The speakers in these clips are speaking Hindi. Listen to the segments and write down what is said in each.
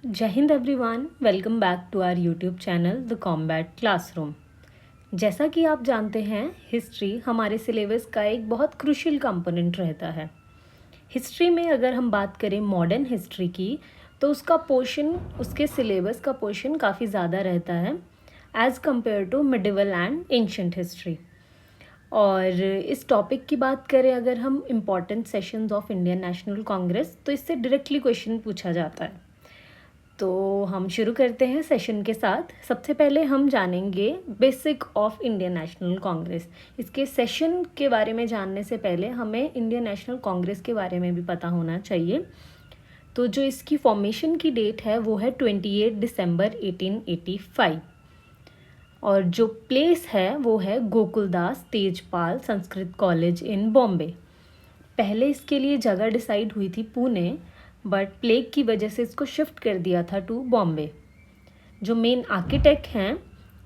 जय हिंद everyone, welcome back to our YouTube channel the combat classroom. जैसा कि आप जानते हैं, हिस्ट्री हमारे सिलेबस का एक बहुत क्रूशियल कंपोनेंट रहता है। हिस्ट्री में अगर हम बात करें मॉडर्न हिस्ट्री की, तो उसका पोर्शन, उसके सिलेबस का पोर्शन काफ़ी ज़्यादा रहता है as compare to medieval and ancient history. और इस टॉपिक की बात करें अगर हम important sessions of Indian National Congress, तो इससे डायरेक्टली क्वेश्चन पूछा जाता है। तो हम शुरू करते हैं सेशन के साथ। सबसे पहले हम जानेंगे basic of Indian National Congress. इसके सेशन के बारे में जानने से पहले हमें इंडियन नेशनल कांग्रेस के बारे में भी पता होना चाहिए। तो जो इसकी फॉर्मेशन की डेट है वो है 28 दिसंबर 1885 और जो प्लेस है वो है गोकुलदास तेजपाल संस्कृत कॉलेज इन बॉम्बे। पहले इसके लिए जगह डिसाइड हुई थी पुणे, बट प्लेग की वजह से इसको शिफ्ट कर दिया था टू बॉम्बे। जो मेन आर्किटेक्ट हैं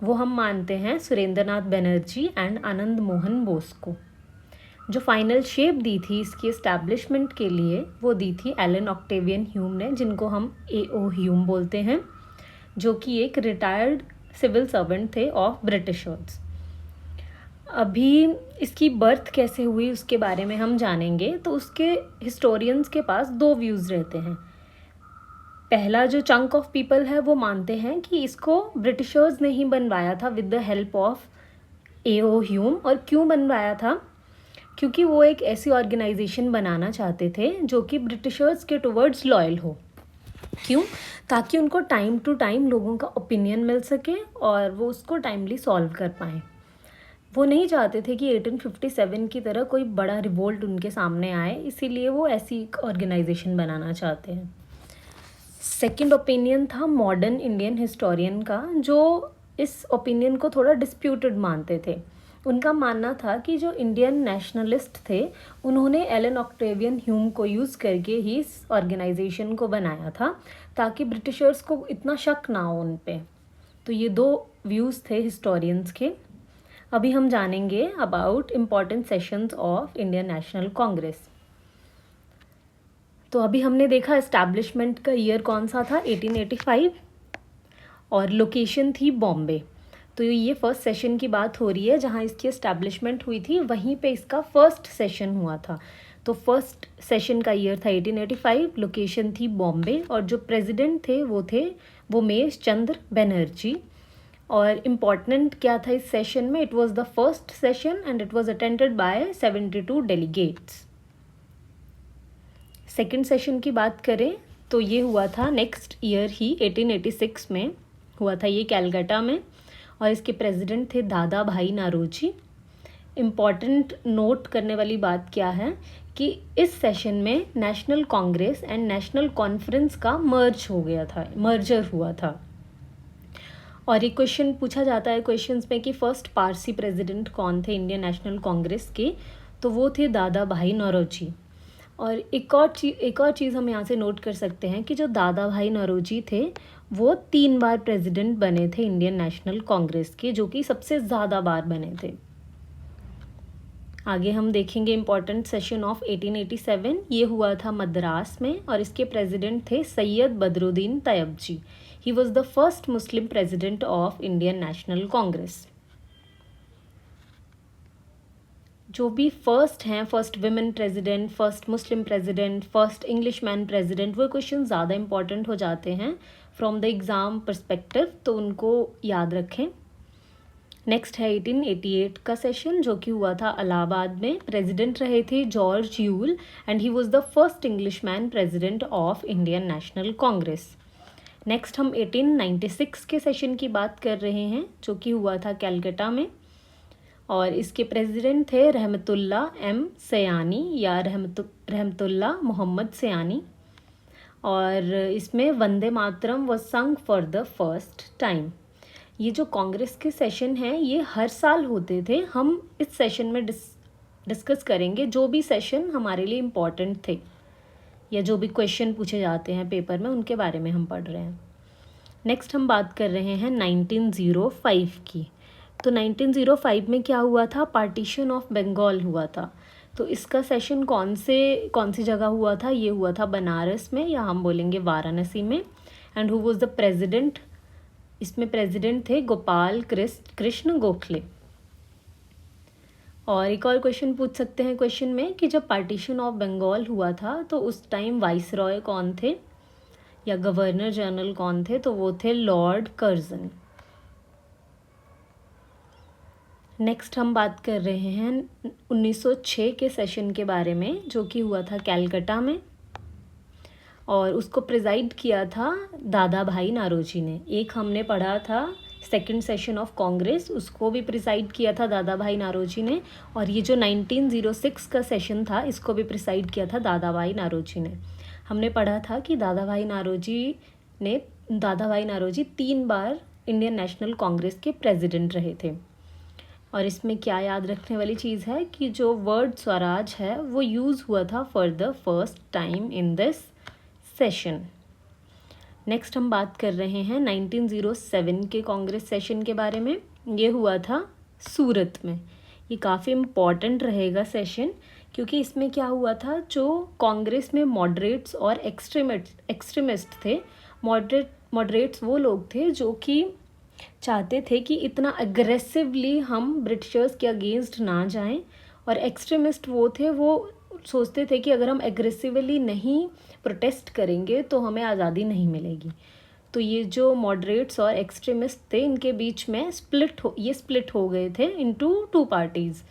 वो हम मानते हैं सुरेंद्रनाथ बनर्जी एंड आनंद मोहन बोस को। जो फाइनल शेप दी थी इसकी एस्टैब्लिशमेंट के लिए वो दी थी एलन ऑक्टेवियन ह्यूम ने, जिनको हम A.O. ह्यूम बोलते हैं, जो कि एक रिटायर्ड सिविल सर्वेंट थे ऑफ ब्रिटिशर्स। अभी इसकी बर्थ कैसे हुई उसके बारे में हम जानेंगे। तो उसके हिस्टोरियंस के पास दो व्यूज़ रहते हैं। पहला जो चंक ऑफ पीपल है वो मानते हैं कि इसको ब्रिटिशर्स ने ही बनवाया था with the help of A.O. Hume. और क्यों बनवाया था? क्योंकि वो एक ऐसी ऑर्गेनाइजेशन बनाना चाहते थे जो कि ब्रिटिशर्स के टुवर्ड्स लॉयल हो। क्यों? ताकि उनको टाइम टू टाइम लोगों का ओपिनियन मिल सके और वो उसको टाइमली सॉल्व कर पाएँ। वो नहीं चाहते थे कि 1857 की तरह कोई बड़ा रिवोल्ट उनके सामने आए, इसीलिए वो ऐसी एक ऑर्गेनाइजेशन बनाना चाहते हैं। सेकंड ओपिनियन था मॉडर्न इंडियन हिस्टोरियन का, जो इस ओपिनियन को थोड़ा डिस्प्यूटेड मानते थे। उनका मानना था कि जो इंडियन नेशनलिस्ट थे उन्होंने एलन ऑक्टेवियन ह्यूम को यूज़ करके ही इस ऑर्गेनाइजेशन को बनाया था ताकि ब्रिटिशर्स को इतना शक ना हो उन पे। तो ये दो व्यूज़ थे हिस्टोरियंस के। अभी हम जानेंगे about important sessions of Indian National Congress. तो अभी हमने देखा एस्टैब्लिशमेंट का ईयर कौन सा था, 1885, और लोकेशन थी बॉम्बे। तो ये फर्स्ट सेशन की बात हो रही है जहाँ इसकी एस्टैब्लिशमेंट हुई थी, वहीं पे इसका फर्स्ट सेशन हुआ था। तो फर्स्ट सेशन का ईयर था 1885, लोकेशन थी बॉम्बे, और जो प्रेसिडेंट थे वो उमेश चंद्र बनर्जी। और इम्पॉर्टेंट क्या था इस सेशन में? It was the first session and it was attended by 72 delegates. Second session की बात करें तो ये हुआ था नेक्स्ट ईयर ही, 1886 में हुआ था ये कैलकाटा में, और इसके प्रेसिडेंट थे दादा भाई नौरोजी। इम्पॉर्टेंट नोट करने वाली बात क्या है कि इस सेशन में national Congress and national conference का मर्जर हुआ था। और एक क्वेश्चन पूछा जाता है क्वेश्चंस में कि फर्स्ट पारसी प्रेसिडेंट कौन थे इंडियन नेशनल कांग्रेस के, तो वो थे दादा भाई नौरोजी। और एक और चीज़ हम यहाँ से नोट कर सकते हैं कि जो दादा भाई नौरोजी थे वो 3 बार प्रेसिडेंट बने थे इंडियन नेशनल कांग्रेस के, जो कि सबसे ज़्यादा बार बने थे। आगे हम देखेंगे इम्पॉर्टेंट सेशन ऑफ 1887। ये हुआ था मद्रास में और इसके प्रेसिडेंट थे Syed Badruddin Tyabji. He was the first Muslim president of Indian National Congress. जो भी फर्स्ट हैं, first women president, first Muslim president, first English man president, वो क्वेश्चन ज़्यादा इंपॉर्टेंट हो जाते हैं फ्रॉम द एग्ज़ाम परस्पेक्टिव, तो उनको याद रखें। नेक्स्ट है 1888 का सेशन, जो कि हुआ था इलाहाबाद में। प्रेसिडेंट रहे थे George Yule and he was the first English man president of Indian National Congress. Next हम 1896 के सेशन की बात कर रहे हैं, जो कि हुआ था कैलकाटा में, और इसके प्रेसिडेंट थे रहमतुल्ला एम सयानी या रहमतुल्ला मोहम्मद सयानी। और इसमें वंदे मातरम वाज संग फॉर द फर्स्ट टाइम। ये जो कांग्रेस के सेशन हैं ये हर साल होते थे। हम इस सेशन में डिस्कस करेंगे जो भी सेशन हमारे लिए इम्पॉर्टेंट थे या जो भी क्वेश्चन पूछे जाते हैं पेपर में, उनके बारे में हम पढ़ रहे हैं। नेक्स्ट हम बात कर रहे हैं 1905 की। तो 1905 में क्या हुआ था? पार्टीशन ऑफ बंगाल हुआ था। तो इसका सेशन कौन सी जगह हुआ था? ये हुआ था बनारस में, या हम बोलेंगे वाराणसी में। And who was the president, इसमें प्रेसिडेंट थे गोपाल कृष्ण गोखले। और एक और क्वेश्चन पूछ सकते हैं क्वेश्चन में कि जब पार्टीशन ऑफ बंगाल हुआ था तो उस टाइम वाइस रॉय कौन थे या गवर्नर जनरल कौन थे, तो वो थे लॉर्ड कर्जन। नेक्स्ट हम बात कर रहे हैं 1906 के सेशन के बारे में, जो कि हुआ था कैलकाटा में, और उसको प्रिजाइड किया था दादा भाई नारोजी ने। एक हमने पढ़ा था सेकंड सेशन ऑफ कांग्रेस, उसको भी प्रिसाइड किया था दादा भाई नारोजी ने, और ये जो 1906 का सेशन था इसको भी प्रिसाइड किया था दादा भाई नारोजी ने। हमने पढ़ा था कि दादा भाई नारोजी 3 बार इंडियन नेशनल कांग्रेस के प्रेसिडेंट रहे थे। और इसमें क्या याद रखने वाली चीज़ है कि जो वर्ड स्वराज है वो यूज़ हुआ था for the first time in this session. Next हम बात कर रहे हैं 1907 के कांग्रेस सेशन के बारे में। ये हुआ था सूरत में। ये काफ़ी इम्पॉर्टेंट रहेगा सेशन, क्योंकि इसमें क्या हुआ था, जो कांग्रेस में मॉडरेट्स और एक्सट्रीमिस्ट थे। मॉडरेट्स वो लोग थे जो कि चाहते थे कि इतना अग्रेसिवली हम ब्रिटिशर्स के अगेंस्ट ना जाएं, और एक्सट्रीमिस्ट वो थे, वो सोचते थे कि अगर हम एग्रेसिवली नहीं प्रोटेस्ट करेंगे तो हमें आज़ादी नहीं मिलेगी। तो ये जो मॉडरेट्स और एक्सट्रीमिस्ट थे इनके बीच में स्प्लिट हो गए थे इनटू 2 पार्टीज़।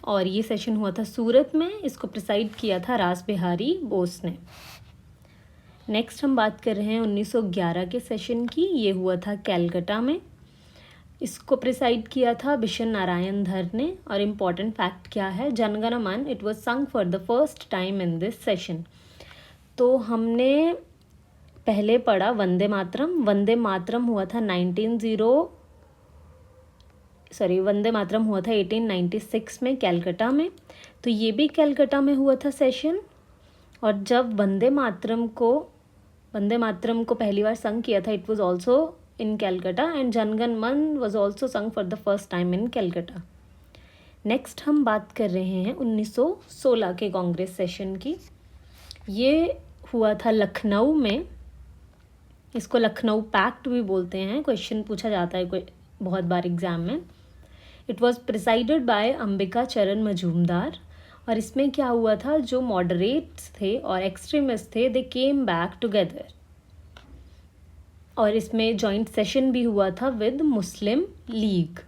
और ये सेशन हुआ था सूरत में, इसको प्रिसाइड किया था रास बिहारी बोस ने। नेक्स्ट हम बात कर रहे हैं 1911 के सेशन की। ये हुआ था कैलकाटा में, इसको प्रिसाइड किया था बिशन नारायण धर ने। और इम्पॉर्टेंट फैक्ट क्या है, जनगण मन इट वाज संग for the first time in this session. तो हमने पहले पढ़ा वंदे मातरम। वंदे मातरम हुआ था 1896 में कैलकाटा में। तो ये भी कैलकाटा में हुआ था सेशन। और जब वंदे मातरम को पहली बार संग किया था, it was also in Calcutta, and Jana Gana Mana was also sung for the first time in Calcutta. Next हम बात कर रहे हैं 1916 के कांग्रेस सेशन की। ये हुआ था लखनऊ में, इसको लखनऊ पैक्ट भी बोलते हैं, क्वेश्चन पूछा जाता है बहुत बार एग्जाम में। It was presided bye Ambika चरण मजूमदार। और इसमें क्या हुआ था, जो मॉडरेट्स थे और एक्सट्रीमिस्ट थे, दे केम बैक टुगेदर। और इसमें जॉइंट सेशन भी हुआ था विद मुस्लिम लीग।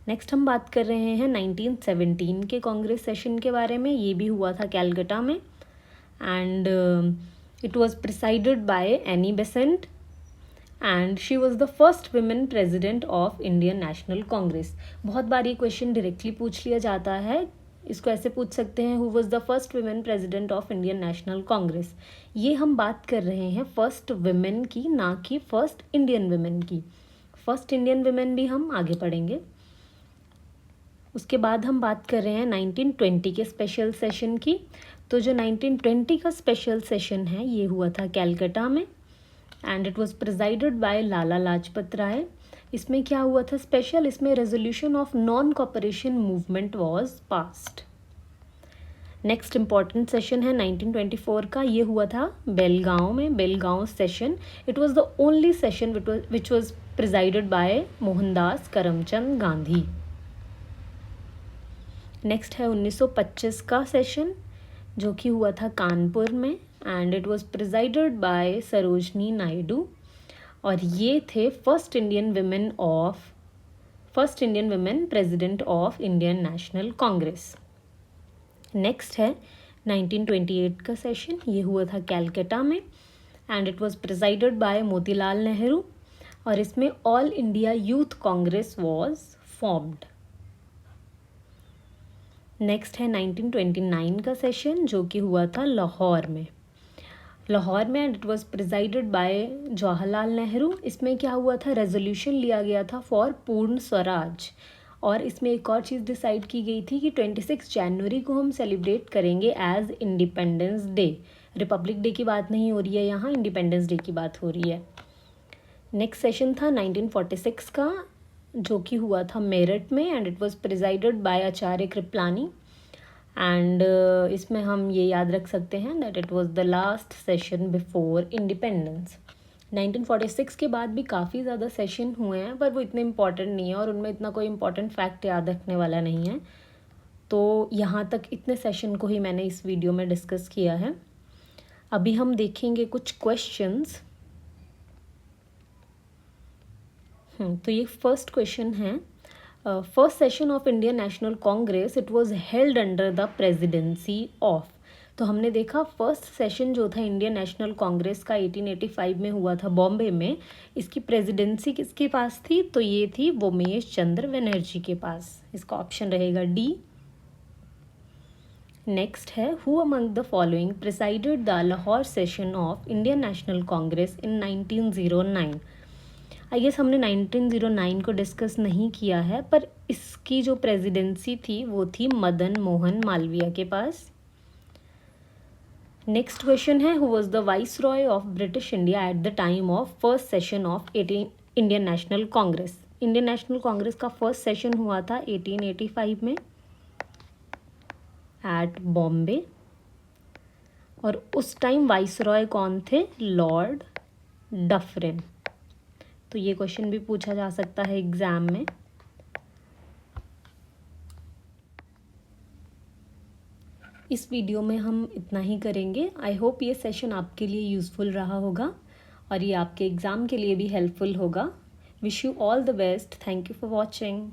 नेक्स्ट हम बात कर रहे हैं 1917 के कांग्रेस सेशन के बारे में। ये भी हुआ था कैलकाटा में, and it was presided by Annie Besant, and she was the first women president of Indian National Congress. बहुत बार ये क्वेश्चन डायरेक्टली पूछ लिया जाता है, इसको ऐसे पूछ सकते हैं, who was the first women president of Indian National Congress. ये हम बात कर रहे हैं फर्स्ट विमेन की, ना कि फर्स्ट इंडियन विमेन की। फर्स्ट इंडियन विमेन भी हम आगे पढ़ेंगे। उसके बाद हम बात कर रहे हैं 1920 के स्पेशल सेशन की। तो जो 1920 का स्पेशल सेशन है ये हुआ था कैलकाटा में, and it was presided by Lala Lajpat Rai. इसमें क्या हुआ था स्पेशल, इसमें resolution of non cooperation movement was passed. Next important session है 1924 का। ये हुआ था बेलगांव में, Belgaum session. It was the only session which was presided by Mohandas Karamchand Gandhi. Next है 1925 का सेशन, जो कि हुआ था कानपुर में, and it was presided bye Sarojini Naidu. और ये थे first Indian women president of Indian National Congress. Next है 1928 का सेशन। ये हुआ था कैलकाटा में, and it was presided bye Motilal Nehru. और इसमें all India youth Congress was formed. Next है 1929 का सेशन, जो कि हुआ था लाहौर में, and it was presided bye Jawaharlal Nehru. इसमें क्या हुआ था, रेजोल्यूशन लिया गया था फॉर पूर्ण स्वराज। और इसमें एक और चीज़ डिसाइड की गई थी कि 26 जनवरी को हम सेलिब्रेट करेंगे as independence day. Republic day की बात नहीं हो रही है यहाँ, इंडिपेंडेंस डे की बात हो रही है। नेक्स्ट सेशन था 1946 का, जो कि हुआ था मेरठ में, and it was presided bye Acharya Kripalani. And इसमें हम ये याद रख सकते हैं that it was the last session before independence. 1946 के बाद भी काफ़ी ज़्यादा सेशन हुए हैं, पर वो इतने इम्पॉर्टेंट नहीं है और उनमें इतना कोई इम्पॉर्टेंट फैक्ट याद रखने वाला नहीं है। तो यहाँ तक इतने सेशन को ही मैंने इस वीडियो में डिस्कस किया है। अभी हम देखेंगे कुछ क्वेश्चंस। तो ये फर्स्ट क्वेश्चन है, first session of Indian National Congress it was held under the presidency of. तो हमने देखा फर्स्ट सेशन जो था इंडियन नेशनल कांग्रेस का 1885 में हुआ था बॉम्बे में। इसकी प्रेसिडेंसी किसके पास थी? तो ये थी वोमेश चंद्र बनर्जी के पास। इसका ऑप्शन रहेगा डी। नेक्स्ट है, who among the following presided the Lahore session of Indian National Congress in 1909। I guess हमने 1909 को डिस्कस नहीं किया है, पर इसकी जो प्रेसिडेंसी थी वो थी मदन मोहन मालवीय के पास। नेक्स्ट क्वेश्चन है, who was the vice Roy of British India at the time of first session of Indian National Congress. Indian National Congress का फर्स्ट सेशन हुआ था 1885 में एट बॉम्बे, और उस टाइम वाइस रॉय कौन थे? Lord Dufferin. तो ये क्वेश्चन भी पूछा जा सकता है एग्जाम में। इस वीडियो में हम इतना ही करेंगे। आई होप ये सेशन आपके लिए यूज़फुल रहा होगा और ये आपके एग्ज़ाम के लिए भी हेल्पफुल होगा। Wish you all the best. Thank you for watching.